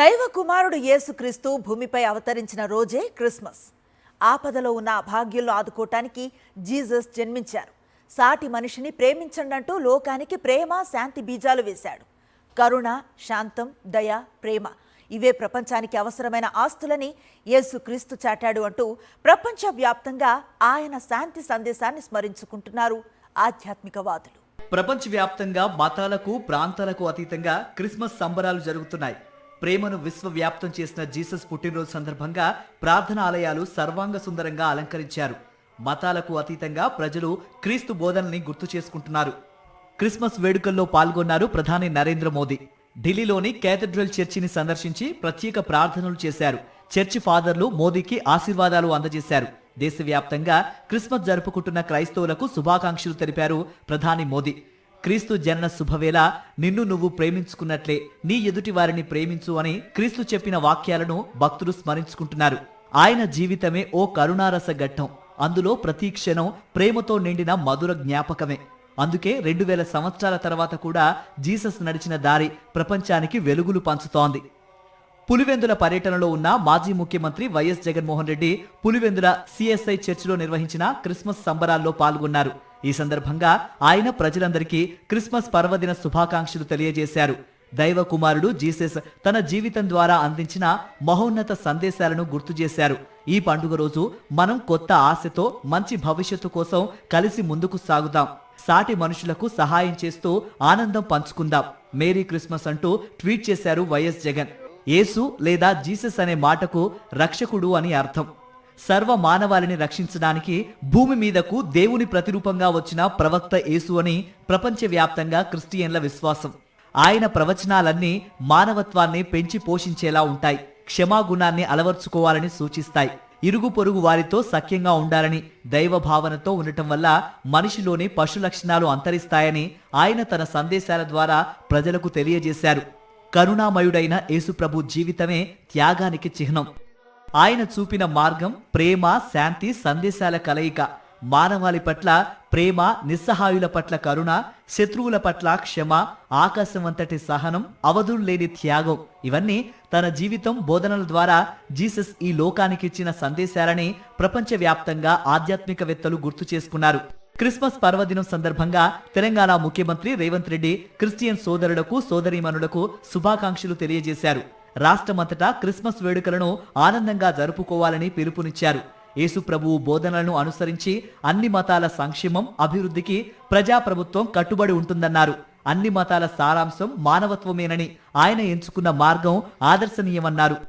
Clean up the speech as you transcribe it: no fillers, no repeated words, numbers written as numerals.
దైవ కుమారుడు యేసుక్రీస్తు భూమిపై అవతరించిన రోజే క్రిస్మస్. ఆపదలో ఉన్న భాగ్యులను ఆదుకోవటానికి జీసస్ జన్మించారు. సాటి మనిషిని ప్రేమించండంటూ లోకానికి ప్రేమ శాంతి బీజాలు వేశాడు. కరుణ, శాంతం, దయ, ప్రేమ ఇవే ప్రపంచానికి అవసరమైన ఆస్తులని యేసుక్రీస్తు చాటాడు అంటూ ప్రపంచవ్యాప్తంగా ఆయన శాంతి సందేశాన్ని స్మరించుకుంటున్నారు ఆధ్యాత్మికవాదులు. ప్రపంచవ్యాప్తంగా మతాలకు, ప్రాంతాలకు అతీతంగా క్రిస్మస్ సంబరాలు జరుగుతున్నాయి. ప్రేమను విశ్వవ్యాప్తం చేసిన జీసస్ పుట్టినరోజు సందర్భంగా ప్రార్థనాలయాలు సర్వాంగ సుందరంగా అలంకరించారు. మతాలకు అతీతంగా ప్రజలు క్రీస్తు బోధనల్ని గుర్తు చేసుకుంటున్నారు. క్రిస్మస్ వేడుకల్లో పాల్గొన్నారు ప్రధాని నరేంద్ర మోదీ. ఢిల్లీలోని కేథడ్రల్ చర్చిని సందర్శించి ప్రత్యేక ప్రార్థనలు చేశారు. చర్చి ఫాదర్లు మోదీకి ఆశీర్వాదాలు అందజేశారు. దేశవ్యాప్తంగా క్రిస్మస్ జరుపుకుంటున్న క్రైస్తవులకు శుభాకాంక్షలు తెలిపారు ప్రధాని మోదీ. క్రీస్తు జనన శుభవేళ, నిన్ను నువ్వు ప్రేమించుకున్నట్లే నీ ఎదుటి వారిని ప్రేమించు అని క్రీస్తు చెప్పిన వాక్యాలను భక్తులు స్మరించుకుంటున్నారు. ఆయన జీవితమే ఓ కరుణారస ఘట్టం. అందులో ప్రతి క్షణం ప్రేమతో నిండిన మధుర జ్ఞాపకమే. అందుకే 2000 సంవత్సరాల తర్వాత కూడా జీసస్ నడిచిన దారి ప్రపంచానికి వెలుగులు పంచుతోంది. పులివెందుల పర్యటనలో ఉన్న మాజీ ముఖ్యమంత్రి వైఎస్ జగన్మోహన్ రెడ్డి పులివెందుల సిఎస్ఐ చర్చిలో నిర్వహించిన క్రిస్మస్ సంబరాల్లో పాల్గొన్నారు. ఈ సందర్భంగా ఆయన ప్రజలందరికీ క్రిస్మస్ పర్వదిన శుభాకాంక్షలు తెలియజేశారు. దైవ కుమారుడు జీసస్ తన జీవితం ద్వారా అందించిన మహోన్నత సందేశాలను గుర్తు చేశారు. ఈ పండుగ రోజు మనం కొత్త ఆశతో మంచి భవిష్యత్తు కోసం కలిసి ముందుకు సాగుదాం. సాటి మనుషులకు సహాయం చేస్తూ ఆనందం పంచుకుందాం. మేరీ క్రిస్మస్ అంటూ ట్వీట్ చేశారు వైఎస్ జగన్. యేసు లేదా జీసస్ అనే మాటకు రక్షకుడు అని అర్థం. సర్వ మానవాళిని రక్షించడానికి భూమి మీదకు దేవుని ప్రతిరూపంగా వచ్చిన ప్రవక్త యేసు అని ప్రపంచవ్యాప్తంగా క్రిస్టియన్ల విశ్వాసం. ఆయన ప్రవచనాలన్నీ మానవత్వాన్ని పెంచి పోషించేలా ఉంటాయి. క్షమాగుణాన్ని అలవర్చుకోవాలని సూచిస్తాయి. ఇరుగు పొరుగు వారితో సఖ్యంగా ఉండాలని, దైవ భావనతో ఉండటం వల్ల మనిషిలోని పశు లక్షణాలు అంతరిస్తాయని ఆయన తన సందేశాల ద్వారా ప్రజలకు తెలియజేశారు. కరుణామయుడైన యేసుప్రభు జీవితమే త్యాగానికి చిహ్నం. ఆయన చూపిన మార్గం ప్రేమ, శాంతి సందేశాల కలయిక. మానవాళి పట్ల ప్రేమ, నిస్సహాయుల పట్ల కరుణ, శత్రువుల పట్ల క్షమ, ఆకాశమంతటి సహనం, అవధులు లేని త్యాగం ఇవన్నీ తన జీవితం, బోధనల ద్వారా జీసస్ ఈ లోకానికిచ్చిన సందేశాలని ప్రపంచవ్యాప్తంగా ఆధ్యాత్మికవేత్తలు గుర్తు చేసుకున్నారు. క్రిస్మస్ పర్వదినం సందర్భంగా తెలంగాణ ముఖ్యమంత్రి రేవంత్ రెడ్డి క్రిస్టియన్ సోదరులకు, సోదరీమణులకు శుభాకాంక్షలు తెలియజేశారు. రాష్ట్రమంతటా క్రిస్మస్ వేడుకలను ఆనందంగా జరుపుకోవాలని పిలుపునిచ్చారు. యేసు ప్రభువు బోధనలను అనుసరించి అన్ని మతాల సంక్షేమం, అభివృద్ధికి ప్రజాప్రభుత్వం కట్టుబడి ఉంటుందన్నారు. అన్ని మతాల సారాంశం మానవత్వమేనని, ఆయన ఎంచుకున్న మార్గం ఆదర్శనీయమన్నారు.